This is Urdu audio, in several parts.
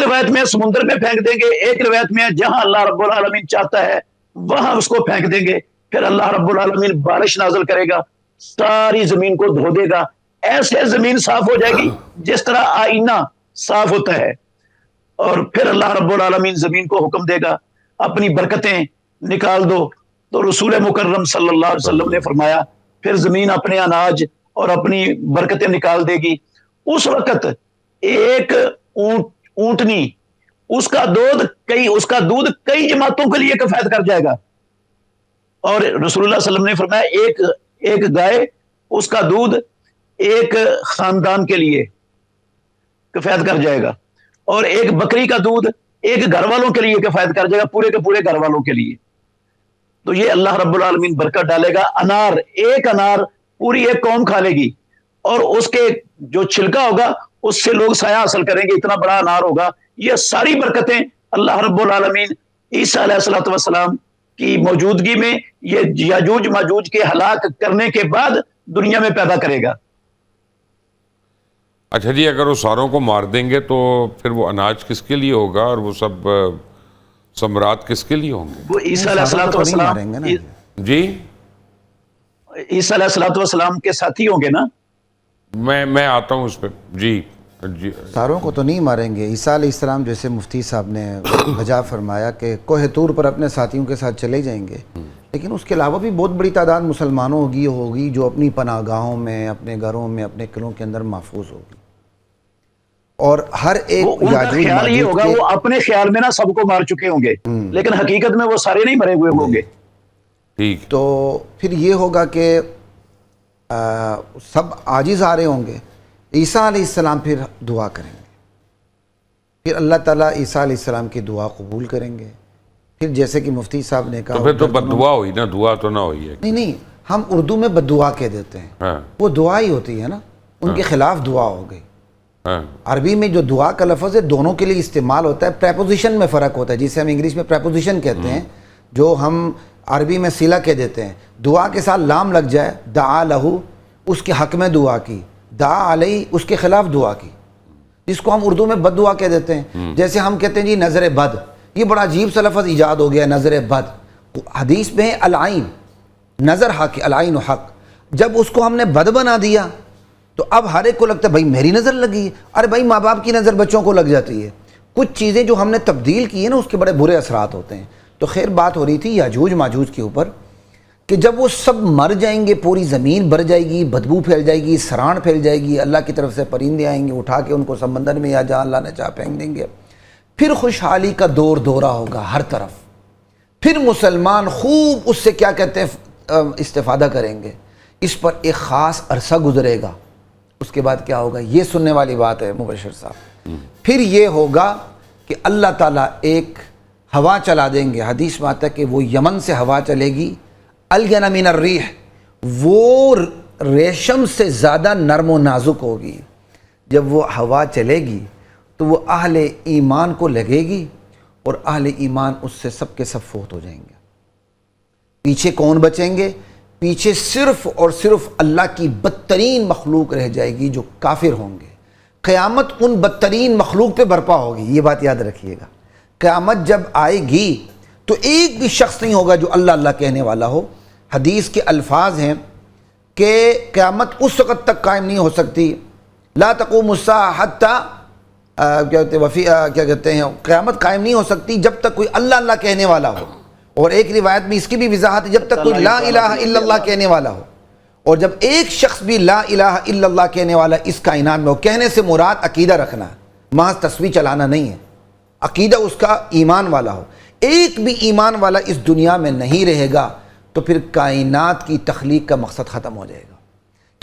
روایت میں سمندر میں پھینک دیں گے، ایک روایت میں جہاں اللہ رب العالمین چاہتا ہے وہاں اس کو پھینک دیں گے، پھر اللہ رب العالمین بارش نازل کرے گا، ساری زمین کو دھو دے گا، ایسے زمین صاف ہو جائے گی جس طرح آئینہ صاف ہوتا ہے، اور پھر اللہ رب العالمین زمین کو حکم دے گا اپنی برکتیں نکال دو، تو رسول مکرم صلی اللہ علیہ وسلم نے فرمایا پھر زمین اپنے اناج اور اپنی برکتیں نکال دے گی۔ اس وقت ایک اونٹنی اس کا دودھ کئی جماعتوں کے لیے کفایت کر جائے گا، اور رسول اللہ صلی اللہ علیہ وسلم نے فرمایا ایک گائے اس کا دودھ ایک خاندان کے لیے کفایت کر جائے گا، اور ایک بکری کا دودھ ایک گھر والوں کے لیے کفایت کر جائے گا، پورے کے پورے گھر والوں کے لیے۔ تو یہ اللہ رب العالمین برکت ڈالے گا۔ ایک انار پوری ایک قوم کھا لے گی، اور اس کے جو چھلکا ہوگا اس سے لوگ سایہ حاصل کریں گے، اتنا بڑا انار ہوگا۔ یہ ساری برکتیں اللہ رب العالمین عیسیٰ علیہ الصلوۃ والسلام کی موجودگی میں یہ یاجوج ماجوج کے ہلاک کرنے کے بعد دنیا میں پیدا کرے گا۔ اچھا جی، اگر وہ ساروں کو مار دیں گے تو پھر وہ اناج کس کے لیے ہوگا، اور وہ سب ثمرات کس کے لیے ہوں گے؟ وہ عیسیٰ علیہ الصلوۃ والسلام جی عیسیٰ علیہ الصلوۃ والسلام کے ساتھی ہوں گے نا۔ میں آتا ہوں اس پہ۔ جی ساروں کو تو نہیں ماریں گے۔ عیسیٰ علیہ السلام جیسے مفتی صاحب نے وجہ فرمایا کہ کوہ طور پر اپنے ساتھیوں کے ساتھ چلے جائیں گے، لیکن اس کے علاوہ بھی بہت بڑی تعداد مسلمانوں ہوگی جو اپنی پناہ گاہوں میں، اپنے گھروں میں، اپنے قلعوں کے اندر محفوظ ہوگی، اور ہر ایک یاجوج خیال یہ ہوگا وہ اپنے خیال میں نا سب کو مار چکے ہوں گے، لیکن حقیقت میں وہ سارے نہیں مرے ہوئے ہوں گے۔ ٹھیک، تو پھر یہ ہوگا کہ سب عاجز آ رہے ہوں گے، عیسیٰ علیہ السلام پھر دعا کریں گے، پھر اللہ تعالیٰ عیسیٰ علیہ السلام کی دعا قبول کریں گے۔ پھر جیسے کہ مفتی صاحب نے کہا تو پھر تو بد دعا ہوئی نا، دعا تو نہ ہوئی ہے۔ نہیں، ہم اردو میں بد دعا کہہ دیتے ہیں، وہ دعا ہی ہوتی ہے نا، ان کے خلاف دعا ہو گئی۔ عربی میں جو دعا کا لفظ ہے دونوں کے لیے استعمال ہوتا ہے، پریپوزیشن میں فرق ہوتا ہے، جسے ہم انگلش میں پریپوزیشن کہتے ہیں، جو ہم عربی میں صلہ کہہ دیتے ہیں۔ دعا کے ساتھ لام لگ جائے، دعا لہو اس کے حق میں دعا کی، دعا علیہ اس کے خلاف دعا کی، جس کو ہم اردو میں بد دعا کہہ دیتے ہیں۔ جیسے ہم کہتے ہیں جی نظر بد، یہ بڑا عجیب سا لفظ ایجاد ہو گیا، نظر بد۔ حدیث میں العین نظر حق، العین حق، جب اس کو ہم نے بد بنا دیا تو اب ہر ایک کو لگتا ہے بھائی میری نظر لگی ہے۔ ارے بھائی ماں باپ کی نظر بچوں کو لگ جاتی ہے۔ کچھ چیزیں جو ہم نے تبدیل کی ہیں نا اس کے بڑے برے اثرات ہوتے ہیں۔ تو خیر بات ہو رہی تھی یاجوج ماجوج کے اوپر کہ جب وہ سب مر جائیں گے، پوری زمین بھر جائے گی، بدبو پھیل جائے گی، سران پھیل جائے گی، اللہ کی طرف سے پرندے آئیں گے اٹھا کے ان کو سمندر میں یا جہاں اللہ نے چاہ پھینک دیں گے، پھر خوشحالی کا دورہ ہوگا ہر طرف، پھر مسلمان خوب اس سے کیا کہتے ہیں استفادہ کریں گے، اس پر ایک خاص عرصہ گزرے گا، اس کے بعد کیا ہوگا یہ سننے والی بات ہے مبشر صاحب۔ پھر یہ ہوگا کہ اللہ تعالیٰ ایک ہوا چلا دیں گے، حدیث میں آتا ہے کہ وہ یمن سے ہوا چلے گی، الین من الریح، وہ ریشم سے زیادہ نرم و نازک ہوگی۔ جب وہ ہوا چلے گی تو وہ اہل ایمان کو لگے گی، اور اہل ایمان اس سے سب کے سب فوت ہو جائیں گے۔ پیچھے کون بچیں گے؟ پیچھے صرف اور صرف اللہ کی بدترین مخلوق رہ جائے گی جو کافر ہوں گے۔ قیامت ان بدترین مخلوق پہ برپا ہوگی، یہ بات یاد رکھیے گا۔ قیامت جب آئے گی تو ایک بھی شخص نہیں ہوگا جو اللہ اللہ کہنے والا ہو۔ حدیث کے الفاظ ہیں کہ قیامت اس وقت تک قائم نہیں ہو سکتی، لا تقوم الساعہ حتی کیا کہتے ہیں، قیامت قائم نہیں ہو سکتی جب تک کوئی اللہ اللہ کہنے والا ہو، اور ایک روایت میں اس کی بھی وضاحت ہے جب تک کوئی لا الہ الا اللہ کہنے والا ہو۔ اور جب ایک شخص بھی لا الہ الا اللہ کہنے والا اس کائنات میں ہو، کہنے سے مراد عقیدہ رکھنا ہے، محض تصویر چلانا نہیں ہے، عقیدہ اس کا ایمان والا ہو، ایک بھی ایمان والا اس دنیا میں نہیں رہے گا تو پھر کائنات کی تخلیق کا مقصد ختم ہو جائے گا،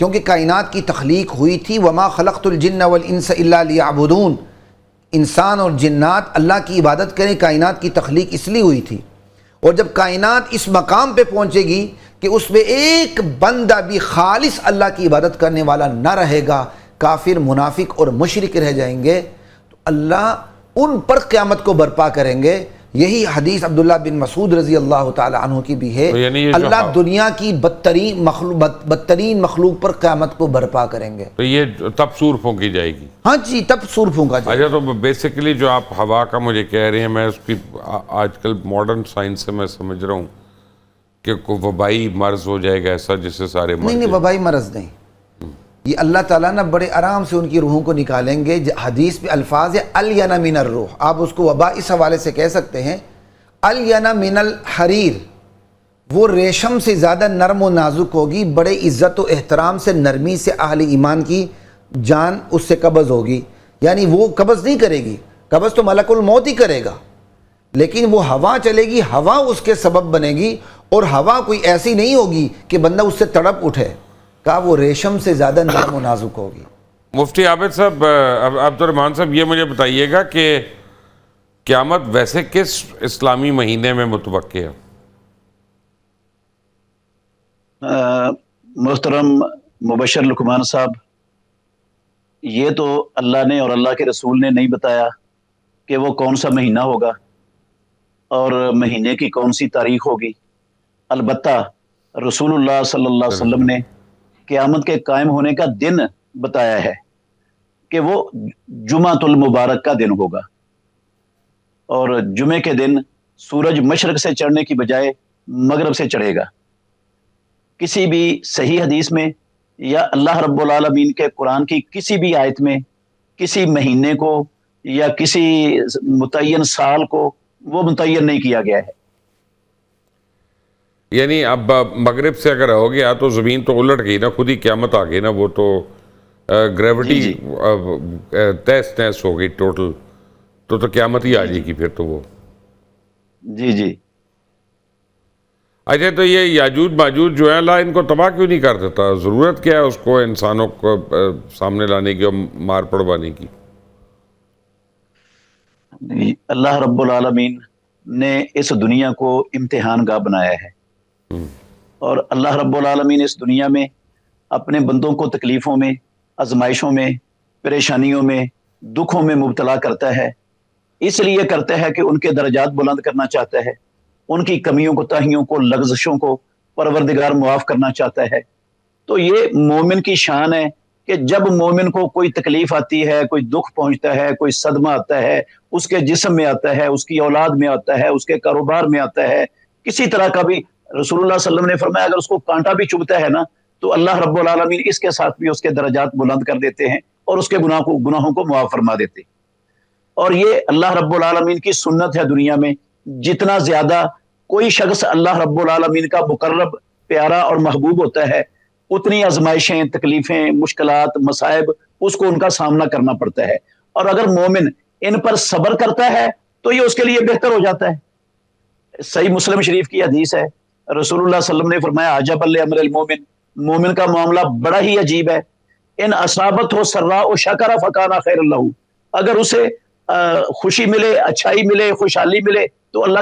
کیونکہ کائنات کی تخلیق ہوئی تھی وما خلقت الجن والانس الا لیعبدون، انسان اور جنات اللہ کی عبادت کریں، کائنات کی تخلیق اس لیے ہوئی تھی۔ اور جب کائنات اس مقام پہ پہنچے گی کہ اس میں ایک بندہ بھی خالص اللہ کی عبادت کرنے والا نہ رہے گا، کافر منافق اور مشرک رہ جائیں گے، تو اللہ ان پر قیامت کو برپا کریں گے یہی حدیث عبداللہ بن مسعود رضی اللہ تعالی عنہ کی بھی ہے، یعنی اللہ دنیا کی بدترین مخلوق پر قیامت کو برپا کریں گے، تو یہ تب سور پھونکی جائے گی؟ ہاں جی، تب سور پھونکا جائے گا۔ اچھا، تو بیسیکلی جو آپ ہوا کا مجھے کہہ رہے ہیں، میں اس کی آج کل ماڈرن سائنس سے میں سمجھ رہا ہوں کہ کوئی وبائی مرض ہو جائے گا ایسا جس سے سارے مر نہیں، وبائی مرض نہیں، یہ اللہ تعالیٰ نا بڑے آرام سے ان کی روحوں کو نکالیں گے۔ حدیث پہ الفاظ ہے الینا من الروح، آپ اس کو وبا اس حوالے سے کہہ سکتے ہیں الینا من الحریر، وہ ریشم سے زیادہ نرم و نازک ہوگی، بڑے عزت و احترام سے، نرمی سے اہل ایمان کی جان اس سے قبض ہوگی، یعنی وہ قبض نہیں کرے گی، قبض تو ملک الموت ہی کرے گا، لیکن وہ ہوا چلے گی، ہوا اس کے سبب بنے گی، اور ہوا کوئی ایسی نہیں ہوگی کہ بندہ اس سے تڑپ اٹھے، کہا وہ ریشم سے زیادہ نرم و نازک ہوگی۔ مفتی عابد صاحب، عبد الرحمان صاحب، یہ مجھے بتائیے گا کہ قیامت ویسے کس اسلامی مہینے میں متوقع ہے؟ محترم مبشر لقمان صاحب، یہ تو اللہ نے اور اللہ کے رسول نے نہیں بتایا کہ وہ کون سا مہینہ ہوگا اور مہینے کی کون سی تاریخ ہوگی۔ البتہ رسول اللہ صلی اللہ علیہ وسلم نے قیامت کے قائم ہونے کا دن بتایا ہے کہ وہ جمعۃ المبارک کا دن ہوگا، اور جمعے کے دن سورج مشرق سے چڑھنے کی بجائے مغرب سے چڑھے گا۔ کسی بھی صحیح حدیث میں یا اللہ رب العالمین کے قرآن کی کسی بھی آیت میں کسی مہینے کو یا کسی متعین سال کو وہ متعین نہیں کیا گیا ہے۔ یعنی اب مغرب سے اگر ہو گیا تو زمین تو الٹ گئی نا، خود ہی قیامت آ گئی نا، وہ تو گریوٹی تیس تیس ہو گئی ٹوٹل، تو قیامت ہی آ جائے گی پھر تو وہ۔ جی جی۔ اچھا، تو یہ یاجوج ماجوج جو ہے، اللہ ان کو تباہ کیوں نہیں کر دیتا؟ ضرورت کیا ہے اس کو انسانوں کو سامنے لانے کی اور مار پڑوانے کی؟ اللہ رب العالمین نے اس دنیا کو امتحان گاہ بنایا ہے، اور اللہ رب العالمین اس دنیا میں اپنے بندوں کو تکلیفوں میں، آزمائشوں میں، پریشانیوں میں، دکھوں میں مبتلا کرتا ہے۔ اس لیے کرتا ہے کہ ان کے درجات بلند کرنا چاہتا ہے، ان کی کمیوں کوتاہیوں کو، لغزشوں کو پروردگار معاف کرنا چاہتا ہے۔ تو یہ مومن کی شان ہے کہ جب مومن کو کوئی تکلیف آتی ہے، کوئی دکھ پہنچتا ہے، کوئی صدمہ آتا ہے، اس کے جسم میں آتا ہے، اس کی اولاد میں آتا ہے، اس کے کاروبار میں آتا ہے، کسی طرح کا بھی، رسول اللہ صلی اللہ علیہ وسلم نے فرمایا اگر اس کو کانٹا بھی چبھتا ہے نا تو اللہ رب العالمین اس کے ساتھ بھی اس کے درجات بلند کر دیتے ہیں اور اس کے گناہوں کو معاف فرما دیتے ہیں۔ اور یہ اللہ رب العالمین کی سنت ہے دنیا میں، جتنا زیادہ کوئی شخص اللہ رب العالمین کا مقرب، پیارا اور محبوب ہوتا ہے، اتنی آزمائشیں، تکلیفیں، مشکلات، مصائب اس کو ان کا سامنا کرنا پڑتا ہے۔ اور اگر مومن ان پر صبر کرتا ہے تو یہ اس کے لیے بہتر ہو جاتا ہے۔ صحیح مسلم شریف کی حدیث ہے، رسول اللہ صلی اللہ علیہ وسلم نے فرمایا عجب لامر المومن، مومن کا معاملہ بڑا ہی عجیب ہے، ان اصابت ہو سراء و شکر فکان خیر اللہ، اگر اسے خوشی ملے، اچھائی ملے، خوشحالی ملے تو اللہ